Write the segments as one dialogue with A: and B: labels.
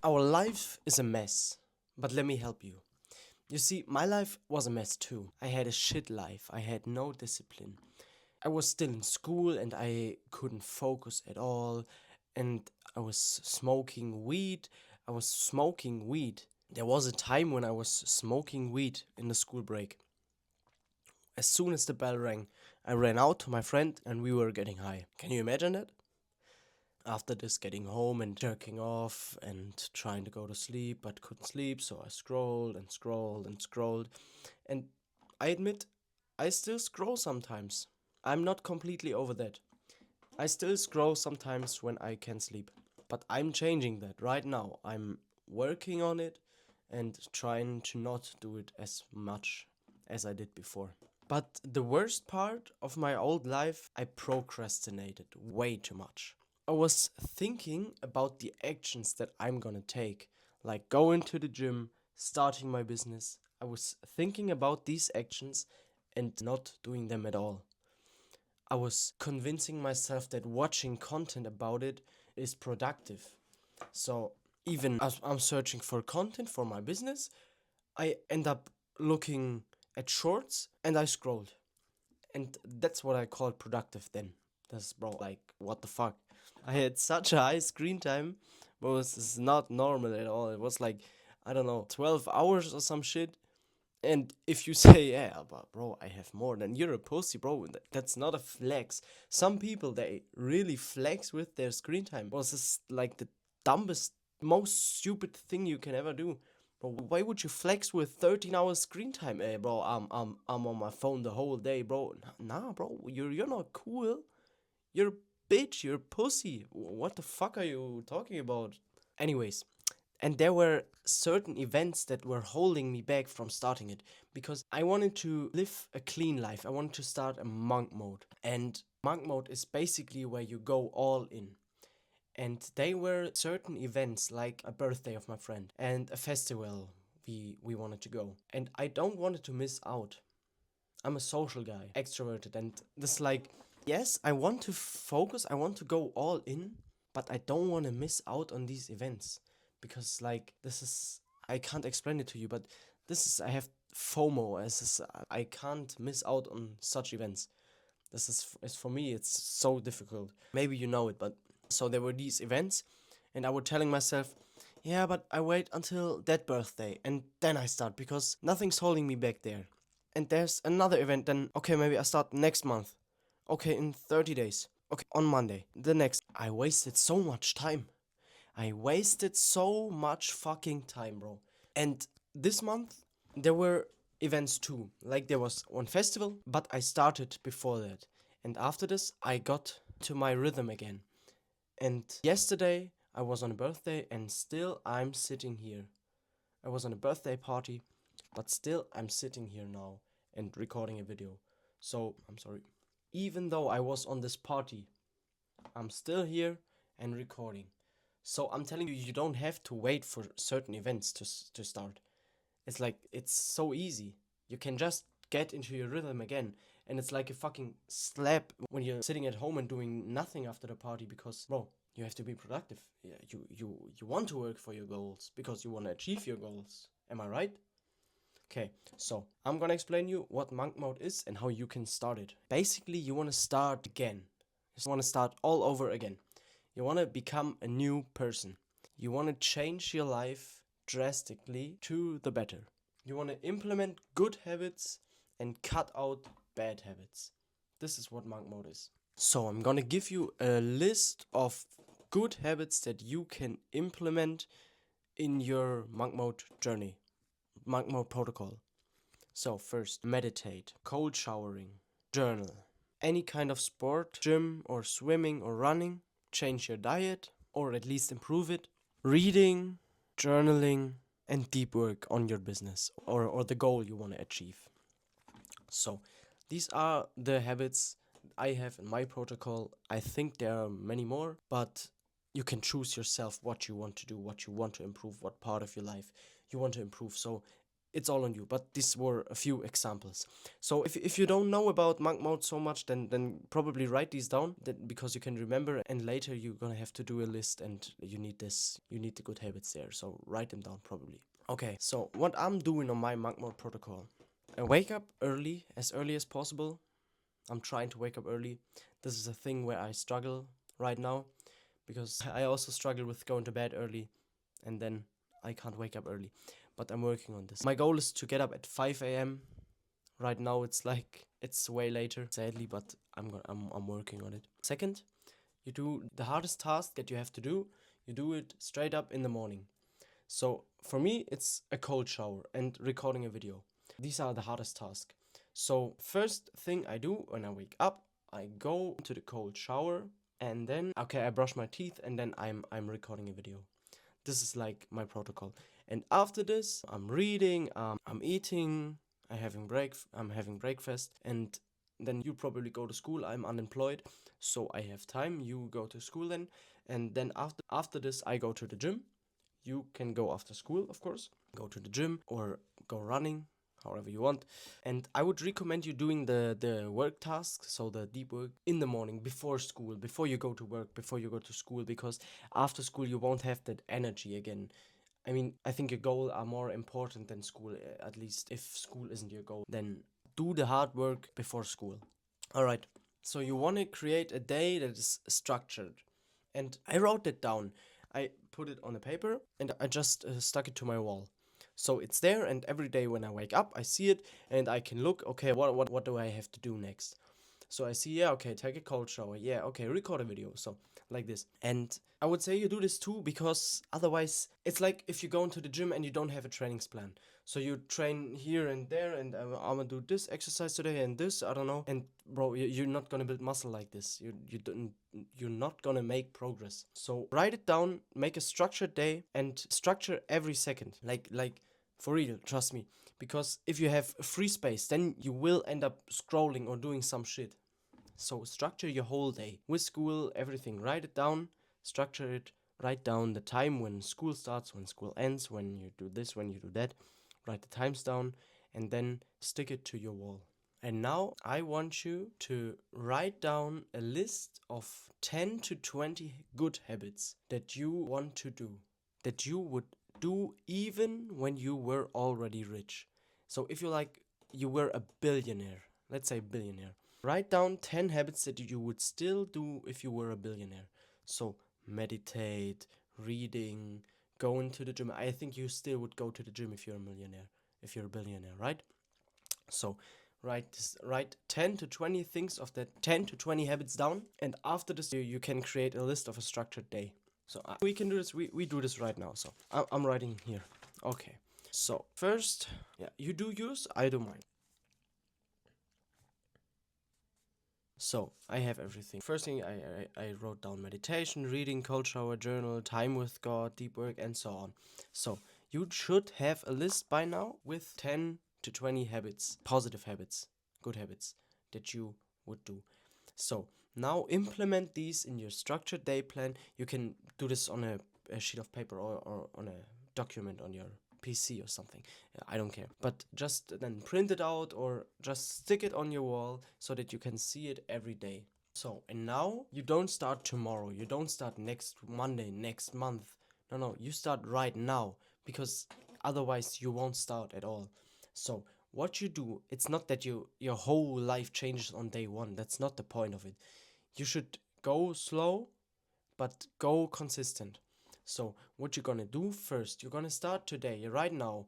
A: Our life is a mess, but let me help you. You see, my life was a mess too. I had a shit life, I had no discipline. I was still in school and I couldn't focus at all, and I was smoking weed. I was smoking weed. There was a time when I was smoking weed in the school break. As soon as the bell rang, I ran out to my friend and we were getting high. Can you imagine it? After this, getting home and jerking off and trying to go to sleep, but couldn't sleep, so I scrolled and scrolled and scrolled. And I admit, I still scroll sometimes. I'm not completely over that. I still scroll sometimes when I can sleep. But I'm changing that right now. I'm working on it and trying to not do it as much as I did before. But the worst part of my old life, I procrastinated way too much. I was thinking about the actions that I'm gonna take, like going to the gym, starting my business. I was thinking about these actions and not doing them at all. I was convincing myself that watching content about it is productive. So even as I'm searching for content for my business, I end up looking at shorts and I scrolled. And that's what I call productive then. That's bro, like what the fuck? I had such a high screen time, but it was not normal at all. It was like, I don't know, 12 hours or some shit. And if you say, yeah, but bro, I have more, then you're a pussy, bro. That's not a flex. Some people, they really flex with their screen time. Bro, this is like the dumbest, most stupid thing you can ever do. Bro, why would you flex with 13 hours screen time? Hey, bro, I'm on my phone the whole day, bro. Nah, bro, you're not cool. You're a bitch. You're a pussy. What the fuck are you talking about? Anyways, and there were certain events that were holding me back from starting it because I wanted to live a clean life. I wanted to start a monk mode. And monk mode is basically where you go all in. And they were certain events like a birthday of my friend and a festival we wanted to go. And I don't want to miss out. I'm a social guy, extroverted, and this like, yes, I want to focus, I want to go all in, but I don't want to miss out on these events because like this is, I can't explain it to you, but this is, I have FOMO, as is, I can't miss out on such events. This is for me, it's so difficult. Maybe you know it, but so there were these events, and I was telling myself, yeah, but I wait until that birthday and then I start because nothing's holding me back there. And there's another event, then okay, maybe I start next month. Okay, in 30 days. Okay, on Monday. The next. I wasted so much time. I wasted so much fucking time, bro. And this month, there were events too. Like there was one festival, but I started before that. And after this, I got to my rhythm again. And yesterday, I was on a birthday, and still I'm sitting here. I was on a birthday party, but still I'm sitting here now and recording a video. So, I'm sorry. Even though I was on this party, I'm still here and recording. So I'm telling you, you don't have to wait for certain events to start. It's like, it's so easy. You can just get into your rhythm again. And it's like a fucking slap when you're sitting at home and doing nothing after the party because, bro, you have to be productive. Yeah, you want to work for your goals because you want to achieve your goals. Am I right? Okay, so I'm gonna explain you what monk mode is and how you can start it. Basically, you want to start again. You want to start all over again. You want to become a new person. You want to change your life drastically to the better. You want to implement good habits and cut out bad habits. This is what monk mode is. So I'm gonna give you a list of good habits that you can implement in your monk mode journey, monk mode protocol. So first, meditate, cold showering, journal, any kind of sport, gym or swimming or running, change your diet or at least improve it, reading, journaling, and deep work on your business or the goal you want to achieve. So these are the habits I have in my protocol. I think there are many more, but you can choose yourself what you want to do, what you want to improve, what part of your life you want to improve. So it's all on you. But these were a few examples. So if you don't know about monk mode so much, then probably write these down, because you can remember, and later you're gonna have to do a list, and you need the good habits there. So write them down probably. Okay, so what I'm doing on my monk mode protocol: I wake up early as possible. I'm trying to wake up early. This is a thing where I struggle right now, because I also struggle with going to bed early, and then I can't wake up early. But I'm working on this. My goal is to get up at 5 a.m. Right now it's way later, sadly, but I'm working on it. Second, you do the hardest task that you have to do. You do it straight up in the morning. So for me, it's a cold shower and recording a video. These are the hardest tasks. So first thing I do when I wake up, I go to the cold shower, and then I brush my teeth, and then I'm recording a video. This is like my protocol. And after this, I'm reading, I'm eating, I'm having breakfast, and then you probably go to school. I'm unemployed, so I have time. You go to school then, and then after this, I go to the gym. You can go after school, of course. Go to the gym or go running, however you want. And I would recommend you doing the work tasks, so the deep work, in the morning before school, before you go to work, before you go to school, because after school you won't have that energy again. I mean, I think your goals are more important than school, at least if school isn't your goal. Then do the hard work before school. Alright, so you want to create a day that is structured. And I wrote that down. I put it on a paper, and I just stuck it to my wall. So it's there, and every day when I wake up, I see it, and I can look, okay, what do I have to do next? So I see, yeah, okay, take a cold shower. Yeah, okay, record a video. So like this. And I would say you do this too, because otherwise it's like if you go into the gym and you don't have a training plan. So you train here and there, and I'm gonna do this exercise today and this, I don't know. And bro, you're not gonna build muscle like this. You're not gonna make progress. So write it down, make a structured day, and structure every second. Like for real, trust me. Because if you have free space, then you will end up scrolling or doing some shit. So structure your whole day. With school, everything. Write it down, structure it, write down the time when school starts, when school ends, when you do this, when you do that. Write the times down, and then stick it to your wall. And now I want you to write down a list of 10 to 20 good habits that you want to do, that you would do even when you were already rich. So if you were a billionaire, let's say billionaire, write down 10 habits that you would still do if you were a billionaire. So meditate, reading, going to the gym. I think you still would go to the gym if you're a millionaire, if you're a billionaire, right? So write 10 to 20 things of that 10 to 20 habits down, and after this you can create a list of a structured day. So we can do this, we do this right now. So I'm writing here. Okay, so first, yeah, you do yours, I do mine. So I have everything. First thing, I wrote down meditation, reading, cold shower, journal, time with God, deep work, and so on. So you should have a list by now with 10 to 20 habits, positive habits, good habits that you would do. So now implement these in your structured day plan. You can do this on a sheet of paper, or on a document on your PC or something. I don't care. But just then print it out, or just stick it on your wall so that you can see it every day. So, and now you don't start tomorrow. You don't start next Monday, next month. No, you start right now, because otherwise you won't start at all. So, what you do, it's not that your whole life changes on day one. That's not the point of it. You should go slow, but go consistent. So what you're gonna do first, you're gonna start today, right now,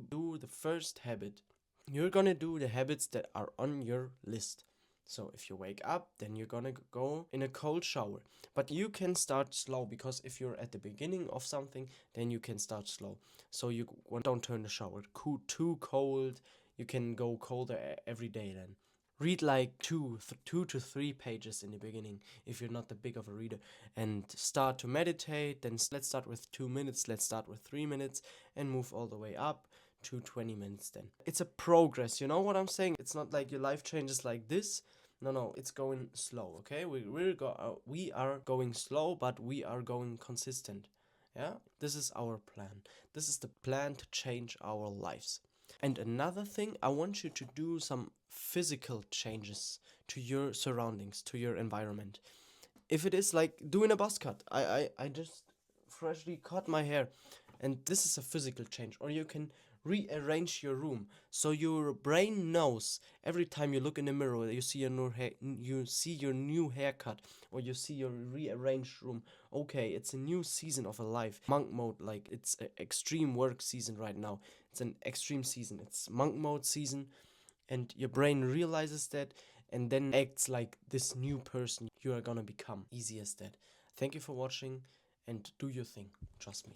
A: do the first habit. You're gonna do the habits that are on your list. So if you wake up, then you're gonna go in a cold shower. But you can start slow, because if you're at the beginning of something, then you can start slow. So you don't turn the shower too cold. You can go colder every day then. Read like two to three pages in the beginning if you're not that big of a reader, and start to meditate. Then let's start with 2 minutes, let's start with 3 minutes, and move all the way up to 20 minutes then. It's a progress, you know what I'm saying? It's not like your life changes like this. No, it's going slow, okay? We are going slow, but we are going consistent. Yeah? This is our plan. This is the plan to change our lives. And another thing, I want you to do some physical changes to your surroundings, to your environment. If it is like doing a buzz cut, I just freshly cut my hair, and this is a physical change. Or you can rearrange your room so your brain knows every time you look in the mirror, you see you see your new haircut, or you see your rearranged room. Okay, it's a new season of a life. Monk mode, like it's a extreme work season right now. It's an extreme season. It's monk mode season, and your brain realizes that and then acts like this new person you are gonna become. Easy as that. Thank you for watching and do your thing. Trust me.